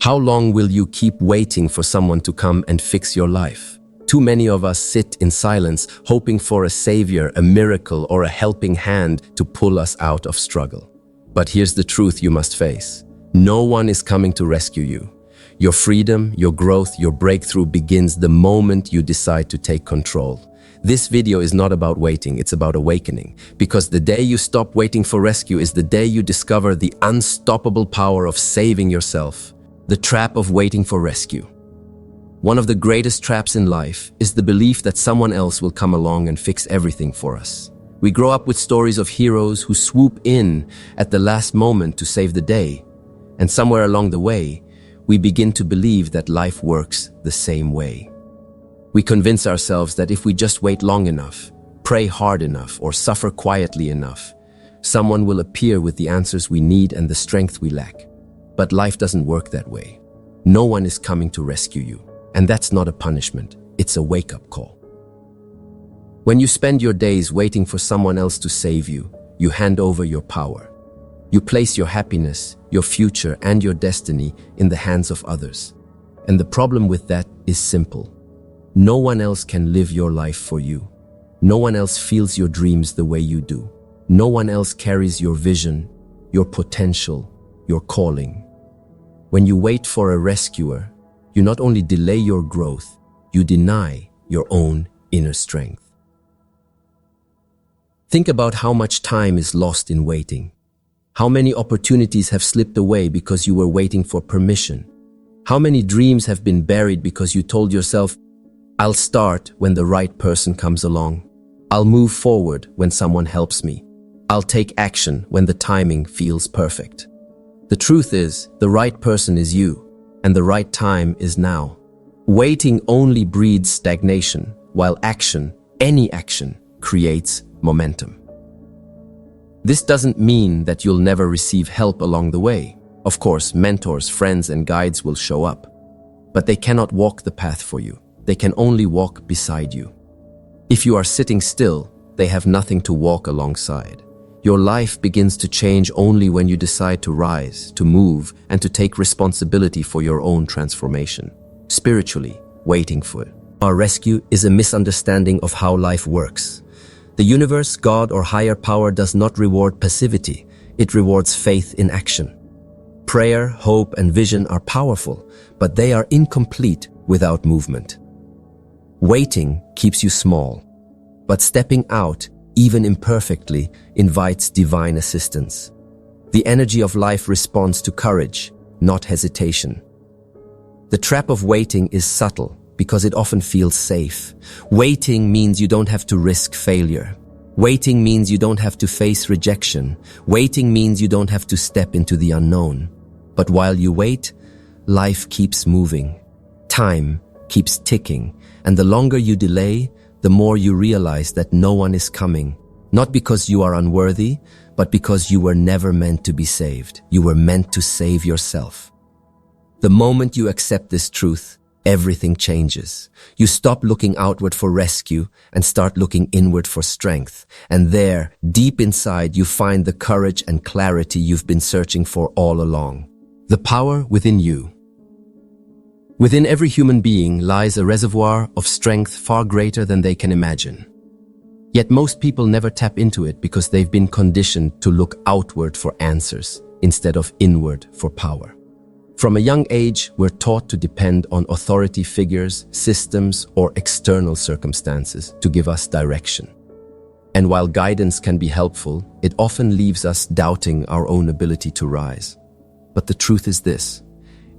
How long will you keep waiting for someone to come and fix your life? Too many of us sit in silence, hoping for a savior, a miracle, or a helping hand to pull us out of struggle. But here's the truth you must face. No one is coming to rescue you. Your freedom, your growth, your breakthrough begins the moment you decide to take control. This video is not about waiting, it's about awakening. Because the day you stop waiting for rescue is the day you discover the unstoppable power of saving yourself. The trap of waiting for rescue. One of the greatest traps in life is the belief that someone else will come along and fix everything for us. We grow up with stories of heroes who swoop in at the last moment to save the day. And somewhere along the way, we begin to believe that life works the same way. We convince ourselves that if we just wait long enough, pray hard enough, or suffer quietly enough, someone will appear with the answers we need and the strength we lack. But life doesn't work that way. No one is coming to rescue you. And that's not a punishment, it's a wake-up call. When you spend your days waiting for someone else to save you, you hand over your power. You place your happiness, your future, and your destiny in the hands of others. And the problem with that is simple. No one else can live your life for you. No one else feels your dreams the way you do. No one else carries your vision, your potential, your calling. When you wait for a rescuer, you not only delay your growth, you deny your own inner strength. Think about how much time is lost in waiting. How many opportunities have slipped away because you were waiting for permission? How many dreams have been buried because you told yourself, I'll start when the right person comes along. I'll move forward when someone helps me. I'll take action when the timing feels perfect. The truth is, the right person is you, and the right time is now. Waiting only breeds stagnation, while action, any action, creates momentum. This doesn't mean that you'll never receive help along the way. Of course, mentors, friends, and guides will show up. But they cannot walk the path for you. They can only walk beside you. If you are sitting still, they have nothing to walk alongside. Your life begins to change only when you decide to rise, to move, and to take responsibility for your own transformation. Spiritually, waiting for our rescue is a misunderstanding of how life works. The universe, God, or higher power does not reward passivity. It rewards faith in action. Prayer, hope, and vision are powerful, but they are incomplete without movement. Waiting keeps you small, but stepping out, even imperfectly, invites divine assistance. The energy of life responds to courage, not hesitation. The trap of waiting is subtle because it often feels safe. Waiting means you don't have to risk failure. Waiting means you don't have to face rejection. Waiting means you don't have to step into the unknown. But while you wait, life keeps moving. Time keeps ticking. And the longer you delay, the more you realize that no one is coming. Not because you are unworthy, but because you were never meant to be saved. You were meant to save yourself. The moment you accept this truth, everything changes. You stop looking outward for rescue and start looking inward for strength. And there, deep inside, you find the courage and clarity you've been searching for all along. The power within you. Within every human being lies a reservoir of strength far greater than they can imagine. Yet most people never tap into it because they've been conditioned to look outward for answers instead of inward for power. From a young age, we're taught to depend on authority figures, systems, or external circumstances to give us direction. And while guidance can be helpful, it often leaves us doubting our own ability to rise. But the truth is this.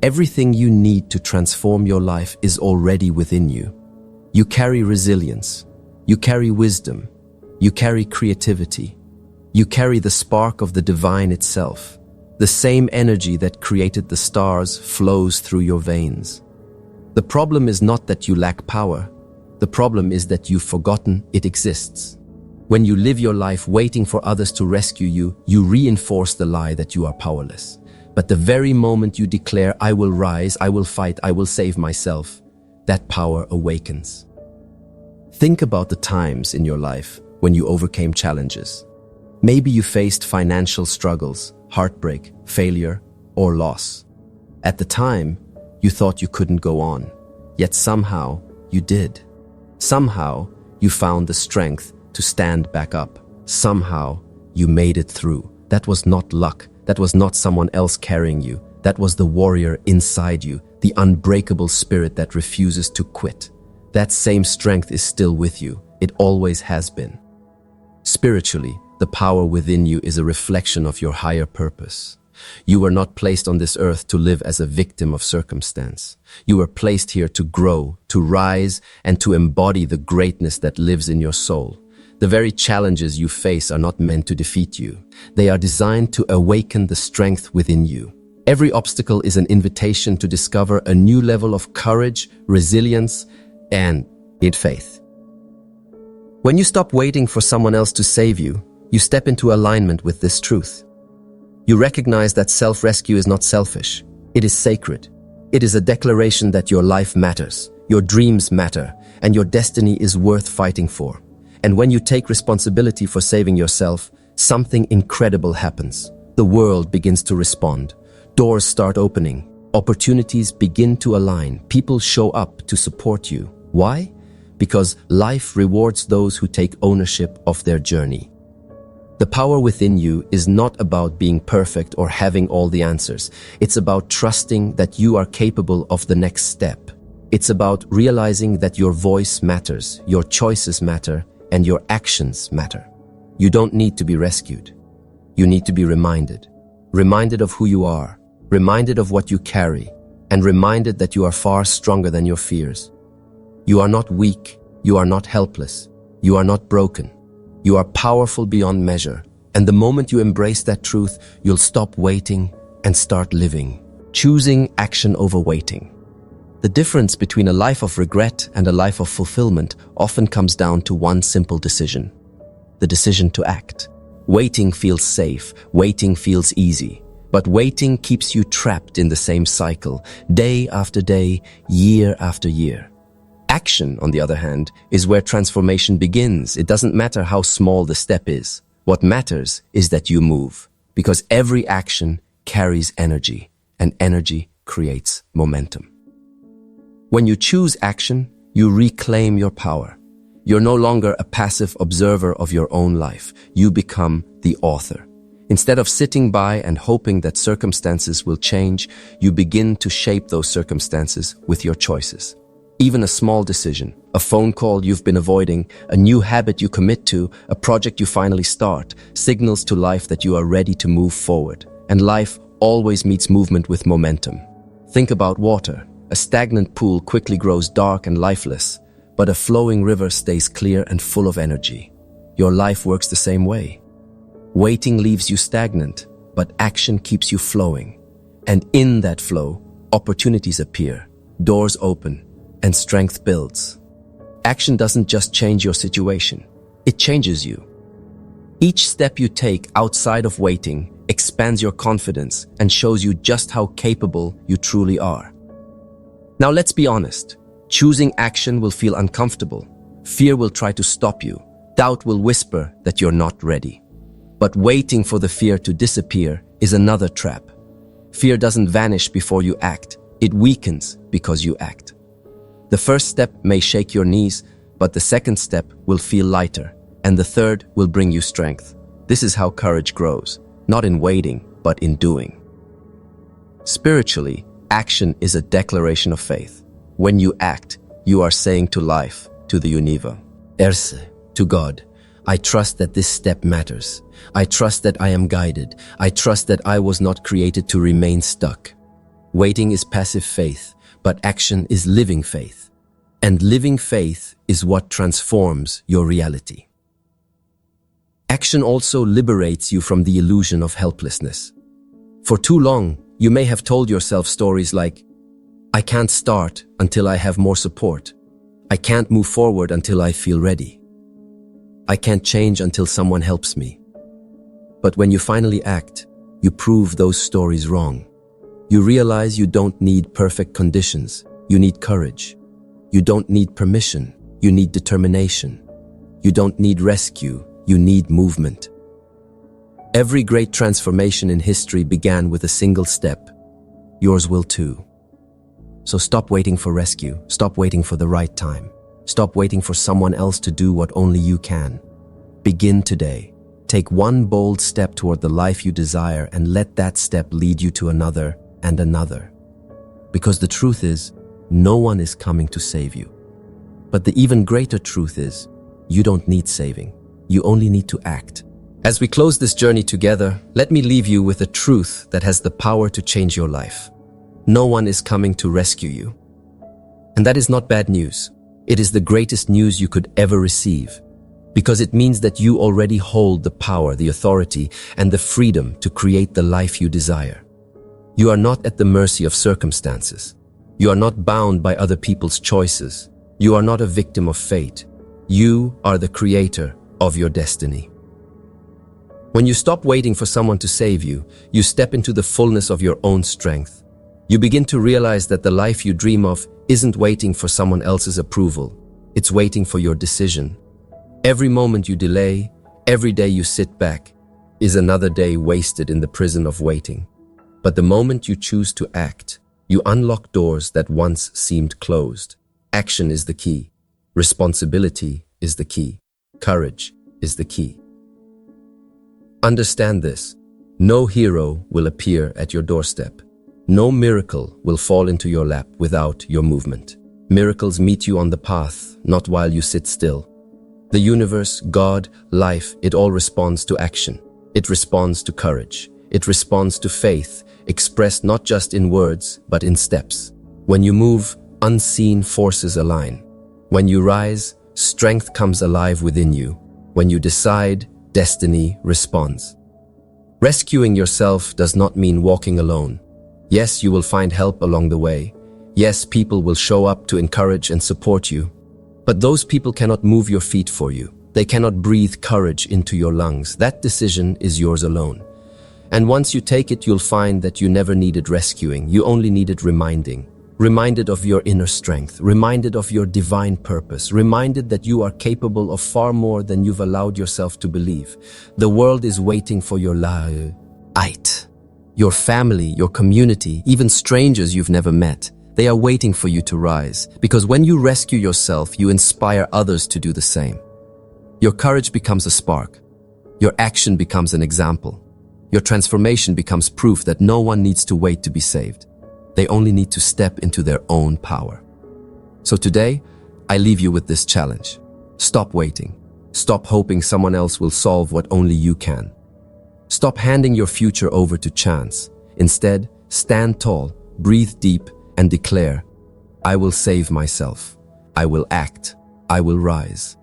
Everything you need to transform your life is already within you. You carry resilience. You carry wisdom. You carry creativity. You carry the spark of the divine itself. The same energy that created the stars flows through your veins. The problem is not that you lack power. The problem is that you've forgotten it exists. When you live your life waiting for others to rescue you, you reinforce the lie that you are powerless. But the very moment you declare, I will rise, I will fight, I will save myself, that power awakens. Think about the times in your life when you overcame challenges. Maybe you faced financial struggles, heartbreak, failure, or loss. At the time, you thought you couldn't go on, yet somehow you did. Somehow you found the strength to stand back up. Somehow you made it through. That was not luck. That was not someone else carrying you. That was the warrior inside you, the unbreakable spirit that refuses to quit. That same strength is still with you. It always has been. Spiritually, the power within you is a reflection of your higher purpose. You were not placed on this earth to live as a victim of circumstance. You were placed here to grow, to rise, and to embody the greatness that lives in your soul. The very challenges you face are not meant to defeat you. They are designed to awaken the strength within you. Every obstacle is an invitation to discover a new level of courage, resilience, and faith. When you stop waiting for someone else to save you, you step into alignment with this truth. You recognize that self-rescue is not selfish. It is sacred. It is a declaration that your life matters, your dreams matter, and your destiny is worth fighting for. And when you take responsibility for saving yourself, something incredible happens. The world begins to respond. Doors start opening. Opportunities begin to align. People show up to support you. Why? Because life rewards those who take ownership of their journey. The power within you is not about being perfect or having all the answers. It's about trusting that you are capable of the next step. It's about realizing that your voice matters, your choices matter, and your actions matter. You don't need to be rescued. You need to be reminded. Reminded of who you are, reminded of what you carry, and reminded that you are far stronger than your fears. You are not weak. You are not helpless. You are not broken. You are powerful beyond measure, and the moment you embrace that truth, you'll stop waiting and start living, choosing action over waiting. The difference between a life of regret and a life of fulfillment often comes down to one simple decision: the decision to act. Waiting feels safe, waiting feels easy, but waiting keeps you trapped in the same cycle, day after day, year after year. Action, on the other hand, is where transformation begins. It doesn't matter how small the step is. What matters is that you move, because every action carries energy, and energy creates momentum. When you choose action, you reclaim your power. You're no longer a passive observer of your own life. You become the author. Instead of sitting by and hoping that circumstances will change, you begin to shape those circumstances with your choices. Even a small decision, a phone call you've been avoiding, a new habit you commit to, a project you finally start, signals to life that you are ready to move forward. And life always meets movement with momentum. Think about water. A stagnant pool quickly grows dark and lifeless, but a flowing river stays clear and full of energy. Your life works the same way. Waiting leaves you stagnant, but action keeps you flowing. And in that flow, opportunities appear, doors open, and strength builds. Action doesn't just change your situation, it changes you. Each step you take outside of waiting expands your confidence and shows you just how capable you truly are. Now let's be honest, choosing action will feel uncomfortable. Fear will try to stop you. Doubt will whisper that you're not ready. But waiting for the fear to disappear is another trap. Fear doesn't vanish before you act, it weakens because you act. The first step may shake your knees, but the second step will feel lighter, and the third will bring you strength. This is how courage grows, not in waiting, but in doing. Spiritually, action is a declaration of faith. When you act, you are saying to life, to the universe, to God, I trust that this step matters. I trust that I am guided. I trust that I was not created to remain stuck. Waiting is passive faith, but action is living faith. And living faith is what transforms your reality. Action also liberates you from the illusion of helplessness. For too long, you may have told yourself stories like, I can't start until I have more support. I can't move forward until I feel ready. I can't change until someone helps me. But when you finally act, you prove those stories wrong. You realize you don't need perfect conditions. You need courage. You don't need permission. You need determination. You don't need rescue. You need movement. Every great transformation in history began with a single step. yours will too. So stop waiting for rescue. Stop waiting for the right time. Stop waiting for someone else to do what only you can. Begin today. Take one bold step toward the life you desire and let that step lead you to another and another. Because the truth is, no one is coming to save you. But the even greater truth is, you don't need saving. You only need to act. As we close this journey together, let me leave you with a truth that has the power to change your life. No one is coming to rescue you. And that is not bad news. It is the greatest news you could ever receive. Because it means that you already hold the power, the authority, and the freedom to create the life you desire. You are not at the mercy of circumstances. You are not bound by other people's choices. You are not a victim of fate. You are the creator of your destiny. When you stop waiting for someone to save you, you step into the fullness of your own strength. You begin to realize that the life you dream of isn't waiting for someone else's approval. It's waiting for your decision. Every moment you delay, every day you sit back, is another day wasted in the prison of waiting. But the moment you choose to act, you unlock doors that once seemed closed. Action is the key. Responsibility is the key. Courage is the key. Understand this. No hero will appear at your doorstep. No miracle will fall into your lap without your movement. Miracles meet you on the path, not while you sit still. The universe, God, life, it all responds to action. It responds to courage. It responds to faith, expressed not just in words, but in steps. When you move, unseen forces align. When you rise, strength comes alive within you. When you decide, destiny responds. Rescuing yourself does not mean walking alone. Yes, you will find help along the way. Yes, people will show up to encourage and support you. But those people cannot move your feet for you. They cannot breathe courage into your lungs. That decision is yours alone. And once you take it, you'll find that you never needed rescuing. You only needed reminding. Reminded of your inner strength. Reminded of your divine purpose. Reminded that you are capable of far more than you've allowed yourself to believe. The world is waiting for your light. Your family, your community, even strangers you've never met. They are waiting for you to rise, because when you rescue yourself, you inspire others to do the same. Your courage becomes a spark. Your action becomes an example. Your transformation becomes proof that no one needs to wait to be saved. They only need to step into their own power. So today, I leave you with this challenge. Stop waiting. Stop hoping someone else will solve what only you can. Stop handing your future over to chance. Instead, stand tall, breathe deep, and declare, I will save myself. I will act. I will rise.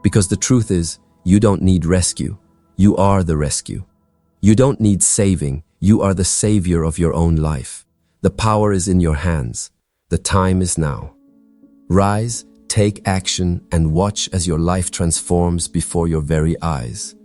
Because the truth is, you don't need rescue. You are the rescue. You don't need saving. You are the savior of your own life. The power is in your hands. The time is now. Rise, take action, and watch as your life transforms before your very eyes.